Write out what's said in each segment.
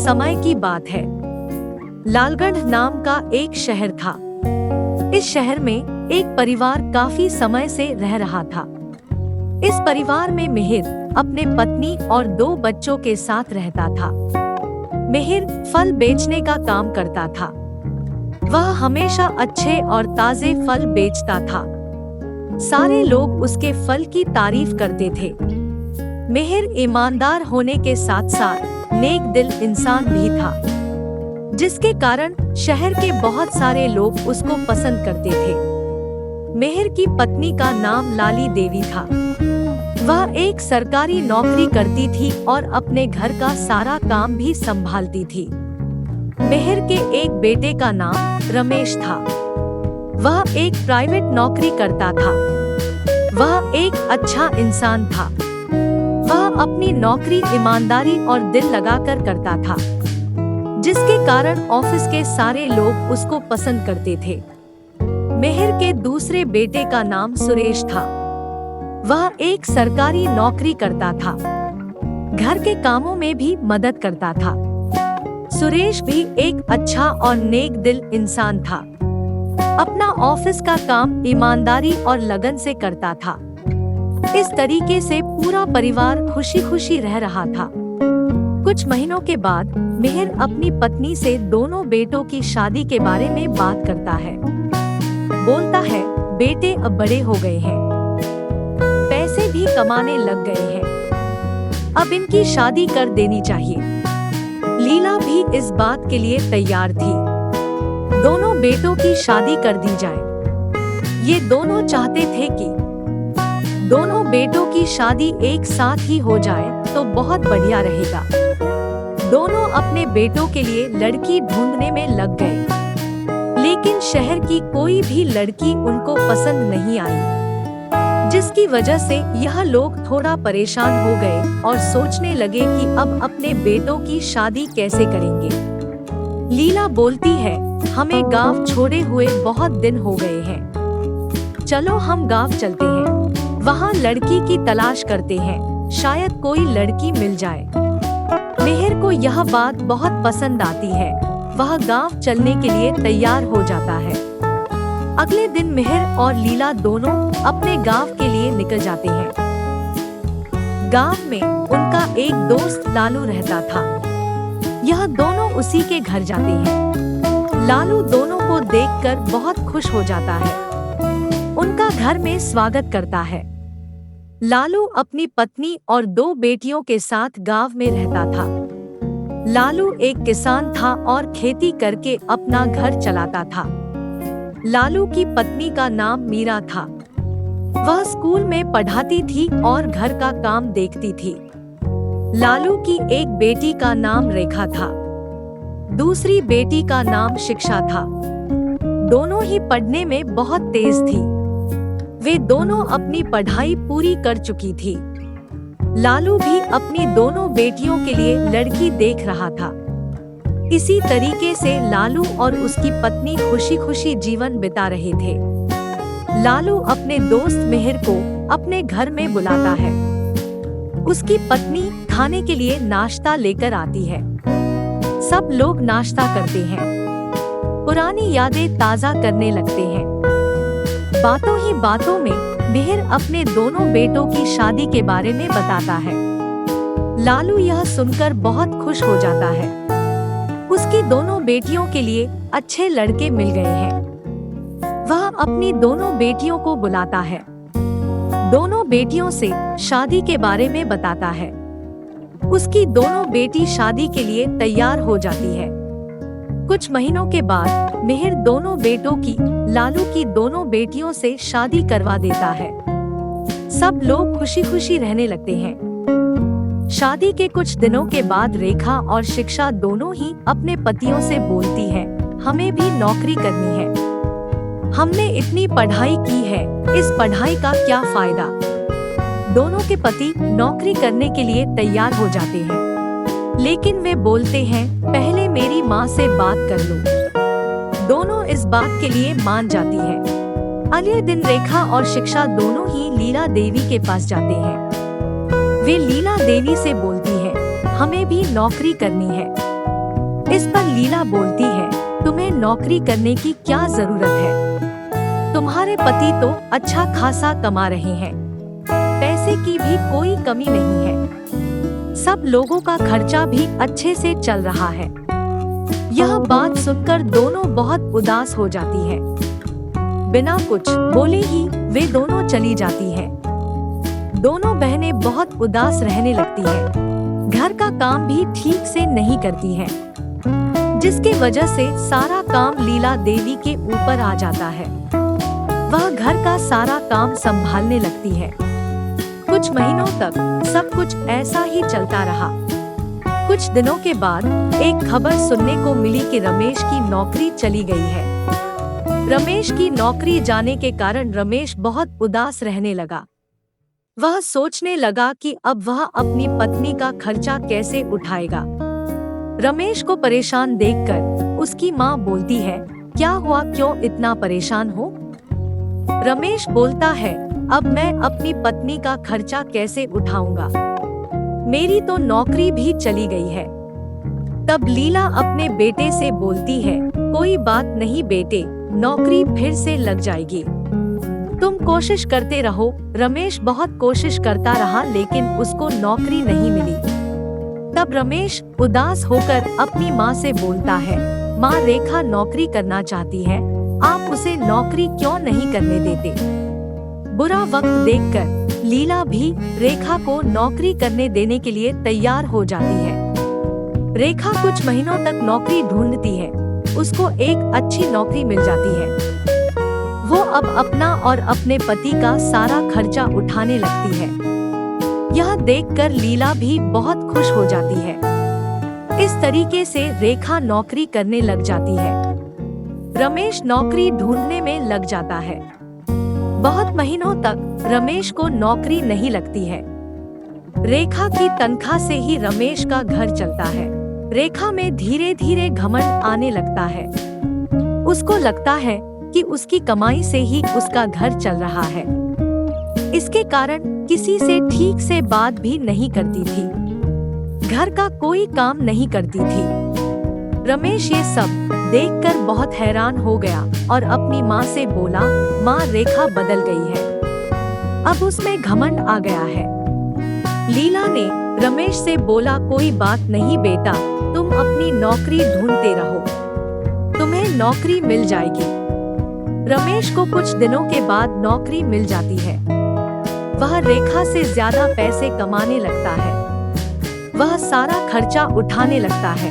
समय की बात है। लालगढ़ नाम का एक शहर था। इस शहर में एक परिवार काफी समय से रह रहा था। इस परिवार में मिहिर अपने पत्नी और 2 बच्चों के साथ रहता था। मिहिर फल बेचने का काम करता था। वह हमेशा अच्छे और ताजे फल बेचता था। सारे लोग उसके फल की तारीफ करते थे। मिहिर ईमानदार होने के साथ साथ नेक दिल इंसान भी था, जिसके कारण शहर के बहुत सारे लोग उसको पसंद करते थे। मिहिर की पत्नी का नाम लाली देवी था। वह एक सरकारी नौकरी करती थी और अपने घर का सारा काम भी संभालती थी। मिहिर के एक बेटे का नाम रमेश था। वह एक प्राइवेट नौकरी करता था। वह एक अच्छा इंसान था। वह अपनी नौकरी ईमानदारी और दिल लगाकर करता था, जिसके कारण ऑफिस के सारे लोग उसको पसंद करते थे। मिहिर के दूसरे बेटे का नाम सुरेश था। वह एक सरकारी नौकरी करता था। घर के कामों में भी मदद करता था। सुरेश भी एक अच्छा और नेक दिल इंसान था। अपना ऑफिस का काम ईमानदारी और लगन से करता था। इस तरीके से पूरा परिवार खुशी खुशी रह रहा था। कुछ महीनों के बाद मिहिर अपनी पत्नी से दोनों बेटों की शादी के बारे में बात करता है। बोलता है, बेटे अब बड़े हो गए हैं, पैसे भी कमाने लग गए हैं, अब इनकी शादी कर देनी चाहिए। लीला भी इस बात के लिए तैयार थी। दोनों बेटों की शादी कर दी जाए। ये दोनों चाहते थे कि दोनों बेटों की शादी एक साथ ही हो जाए तो बहुत बढ़िया रहेगा। दोनों अपने बेटों के लिए लड़की ढूंढने में लग गए, लेकिन शहर की कोई भी लड़की उनको पसंद नहीं आई, जिसकी वजह से यह लोग थोड़ा परेशान हो गए और सोचने लगे कि अब अपने बेटों की शादी कैसे करेंगे। लीला बोलती है, हमें गांव छोड़े हुए बहुत दिन हो गए हैं, चलो हम गांव चलते हैं, वहां लड़की की तलाश करते हैं, शायद कोई लड़की मिल जाए। मिहिर को यह बात बहुत पसंद आती है। वह गांव चलने के लिए तैयार हो जाता है। अगले दिन मिहिर और लीला दोनों अपने गांव के लिए निकल जाते हैं। गांव में उनका एक दोस्त लालू रहता था। यह दोनों उसी के घर जाते हैं। लालू दोनों को देखकर बहुत खुश हो जाता है। उनका घर में स्वागत करता है। लालू अपनी पत्नी और 2 बेटियों के साथ गांव में रहता था। लालू एक किसान था और खेती करके अपना घर चलाता था। लालू की पत्नी का नाम मीरा था। वह स्कूल में पढ़ाती थी और घर का काम देखती थी। लालू की एक बेटी का नाम रेखा था। दूसरी बेटी का नाम शिक्षा था। दोनों ही पढ़ने में बहुत तेज थी। वे दोनों अपनी पढ़ाई पूरी कर चुकी थी। लालू भी अपनी दोनों बेटियों के लिए लड़की देख रहा था। इसी तरीके से लालू और उसकी पत्नी खुशी खुशी जीवन बिता रहे थे। लालू अपने दोस्त मिहिर को अपने घर में बुलाता है। उसकी पत्नी खाने के लिए नाश्ता लेकर आती है। सब लोग नाश्ता करते हैं। पुरानी यादें ताजा करने लगते हैं। बातों ही बातों में मिहिर अपने दोनों बेटों की शादी के बारे में बताता है। लालू यह सुनकर बहुत खुश हो जाता है। उसकी दोनों बेटियों के लिए अच्छे लड़के मिल गए हैं। वह अपनी दोनों बेटियों को बुलाता है। दोनों बेटियों से शादी के बारे में बताता है। उसकी दोनों बेटी शादी के लिए तैयार हो जाती है। कुछ महीनों के बाद मिहिर दोनों बेटों की लालू की दोनों बेटियों से शादी करवा देता है। सब लोग खुशी खुशी रहने लगते हैं। शादी के कुछ दिनों के बाद रेखा और शिक्षा दोनों ही अपने पतियों से बोलती है, हमें भी नौकरी करनी है। हमने इतनी पढ़ाई की है, इस पढ़ाई का क्या फायदा। दोनों के पति नौकरी करने के लिए तैयार हो जाते हैं, लेकिन वे बोलते हैं, पहले मेरी माँ से बात कर लो। दोनों इस बात के लिए मान जाती है। अगले दिन रेखा और शिक्षा दोनों ही लीला देवी के पास जाते हैं। वे लीला देवी से बोलती है, हमें भी नौकरी करनी है। लीला बोलती है, तुम्हें नौकरी करने की क्या जरूरत है? तुम्हारे पति तो अच्छा खासा कमा रहे हैं, पैसे की भी कोई कमी नहीं है, सब लोगों का खर्चा भी अच्छे से चल रहा है। यह बात सुनकर दोनों बहुत उदास हो जाती है। बिना कुछ बोले ही वे दोनों चली जाती हैं। दोनों बहनें बहुत उदास रहने लगती हैं। घर का काम भी ठीक से नहीं करती हैं, जिसके वजह से सारा काम लीला देवी के ऊपर आ जाता है। वह घर का सारा काम संभालने लगती है। कुछ महीनों तक सब कुछ ऐसा ही चलता रहा। कुछ दिनों के बाद एक खबर सुनने को मिली कि रमेश की नौकरी चली गई है। रमेश की नौकरी जाने के कारण रमेश बहुत उदास रहने लगा। वह सोचने लगा कि अब वह अपनी पत्नी का खर्चा कैसे उठाएगा। रमेश को परेशान देखकर उसकी माँ बोलती है, क्या हुआ, क्यों इतना परेशान हो? रमेश बोलता है, अब मैं अपनी पत्नी का खर्चा कैसे उठाऊंगा? मेरी तो नौकरी भी चली गई है। तब लीला अपने बेटे से बोलती है, कोई बात नहीं बेटे, नौकरी फिर से लग जाएगी, तुम कोशिश करते रहो। रमेश बहुत कोशिश करता रहा लेकिन उसको नौकरी नहीं मिली। तब रमेश उदास होकर अपनी माँ से बोलता है, माँ रेखा नौकरी करना चाहती है, आप उसे नौकरी क्यों नहीं करने देते? बुरा वक्त देखकर लीला भी रेखा को नौकरी करने देने के लिए तैयार हो जाती है। रेखा कुछ महीनों तक नौकरी ढूंढती है, उसको एक अच्छी नौकरी मिल जाती है। वो अब अपना और अपने पति का सारा खर्चा उठाने लगती है। यह देखकर लीला भी बहुत खुश हो जाती है। इस तरीके से रेखा नौकरी करने लग जाती है। रमेश नौकरी ढूंढने में लग जाता है। बहुत महीनों तक रमेश को नौकरी नहीं लगती है। रेखा की तनख्वाह से ही रमेश का घर चलता है। रेखा में धीरे धीरे घमंड आने लगता है। उसको लगता है कि उसकी कमाई से ही उसका घर चल रहा है। इसके कारण किसी से ठीक से बात भी नहीं करती थी, घर का कोई काम नहीं करती थी। रमेश ये सब देखकर बहुत हैरान हो गया और अपनी माँ से बोला, माँ रेखा बदल गई है, अब उसमें घमंड आ गया है। लीला ने रमेश से बोला, कोई बात नहीं बेटा, तुम अपनी नौकरी ढूंढते रहो, तुम्हें नौकरी मिल जाएगी। रमेश को कुछ दिनों के बाद नौकरी मिल जाती है। वह रेखा से ज्यादा पैसे कमाने लगता है। वह सारा खर्चा उठाने लगता है।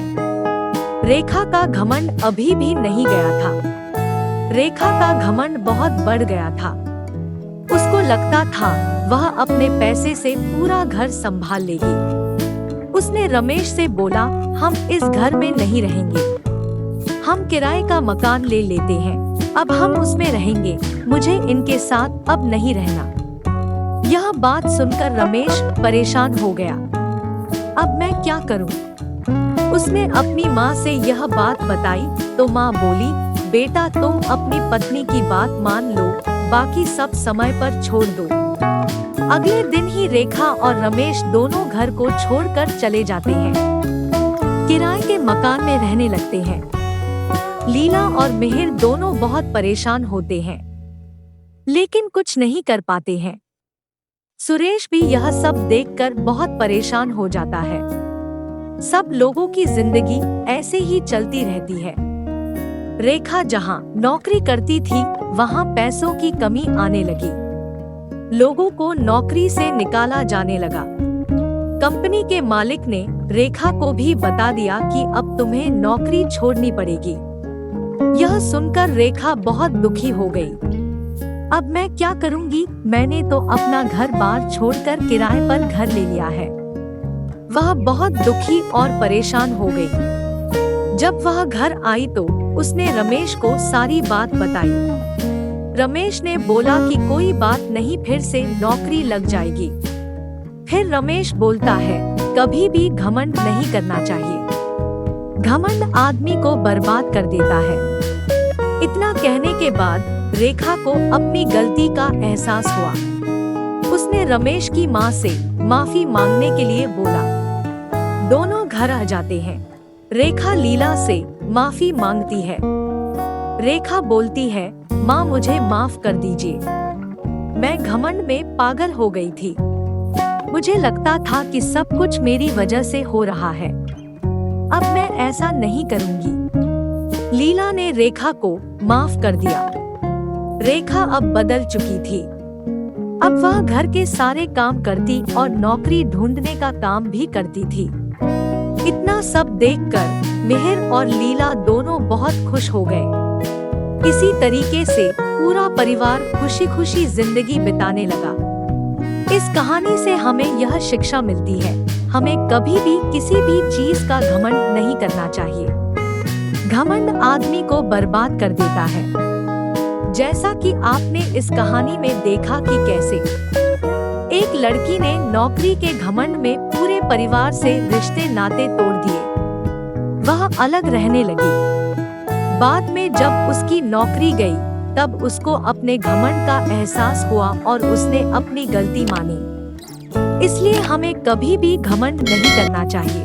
रेखा का घमंड अभी भी नहीं गया था। रेखा का घमंड बहुत बढ़ गया था। उसको लगता था वह अपने पैसे से पूरा घर संभाल लेगी। उसने रमेश से बोला, हम इस घर में नहीं रहेंगे, हम किराए का मकान ले लेते हैं, अब हम उसमें रहेंगे, मुझे इनके साथ अब नहीं रहना। यह बात सुनकर रमेश परेशान हो गया। अब मैं क्या करूं? उसने अपनी माँ से यह बात बताई तो माँ बोली, बेटा तुम अपनी पत्नी की बात मान लो, बाकी सब समय पर छोड़ दो। अगले दिन ही रेखा और रमेश दोनों घर को छोड़कर चले जाते हैं, किराए के मकान में रहने लगते हैं। लीला और मिहिर दोनों बहुत परेशान होते हैं, लेकिन कुछ नहीं कर पाते हैं। सुरेश भी यह सब देखकर बहुत परेशान हो जाता है। सब लोगों की जिंदगी ऐसे ही चलती रहती है। रेखा जहां नौकरी करती थी, वहां पैसों की कमी आने लगी। लोगों को नौकरी से निकाला जाने लगा। कंपनी के मालिक ने रेखा को भी बता दिया कि अब तुम्हें नौकरी छोड़नी पड़ेगी। यह सुनकर रेखा बहुत दुखी हो गई। अब मैं क्या करूंगी? मैंने तो अपना घर बार छोड़कर किराए पर घर ले लिया है। वह बहुत दुखी और परेशान हो गई। जब वह घर आई तो उसने रमेश को सारी बात बताई। रमेश ने बोला कि कोई बात नहीं, फिर से नौकरी लग जाएगी। फिर रमेश बोलता है, कभी भी घमंड नहीं करना चाहिए, घमंड आदमी को बर्बाद कर देता है। इतना कहने के बाद रेखा को अपनी गलती का एहसास हुआ। उसने रमेश की माँ से माफी मांगने के लिए बोला। दोनों घर आ जाते हैं। रेखा लीला से माफी मांगती है। रेखा बोलती है, माँ मुझे माफ कर दीजिए। मैं घमंड में पागल हो गई थी। मुझे लगता था कि सब कुछ मेरी वजह से हो रहा है। अब मैं ऐसा नहीं करूंगी। लीला ने रेखा को माफ कर दिया। रेखा अब बदल चुकी थी। अब वह घर के सारे काम करती और नौकरी ढूंढने का काम भी करती थी। इतना सब देखकर मिहिर और लीला दोनों बहुत खुश हो गए। इसी तरीके से पूरा परिवार खुशी खुशी जिंदगी बिताने लगा। इस कहानी से हमें यह शिक्षा मिलती है, हमें कभी भी किसी भी चीज का घमंड नहीं करना चाहिए। घमंड आदमी को बर्बाद कर देता है। जैसा कि आपने इस कहानी में देखा कि कैसे एक लड़की ने नौकरी के घमंड में पूरे परिवार से रिश्ते नाते तोड़ दिए। वह अलग रहने लगी। बाद में जब उसकी नौकरी गई, तब उसको अपने घमंड का एहसास हुआ और उसने अपनी गलती मानी। इसलिए हमें कभी भी घमंड नहीं करना चाहिए।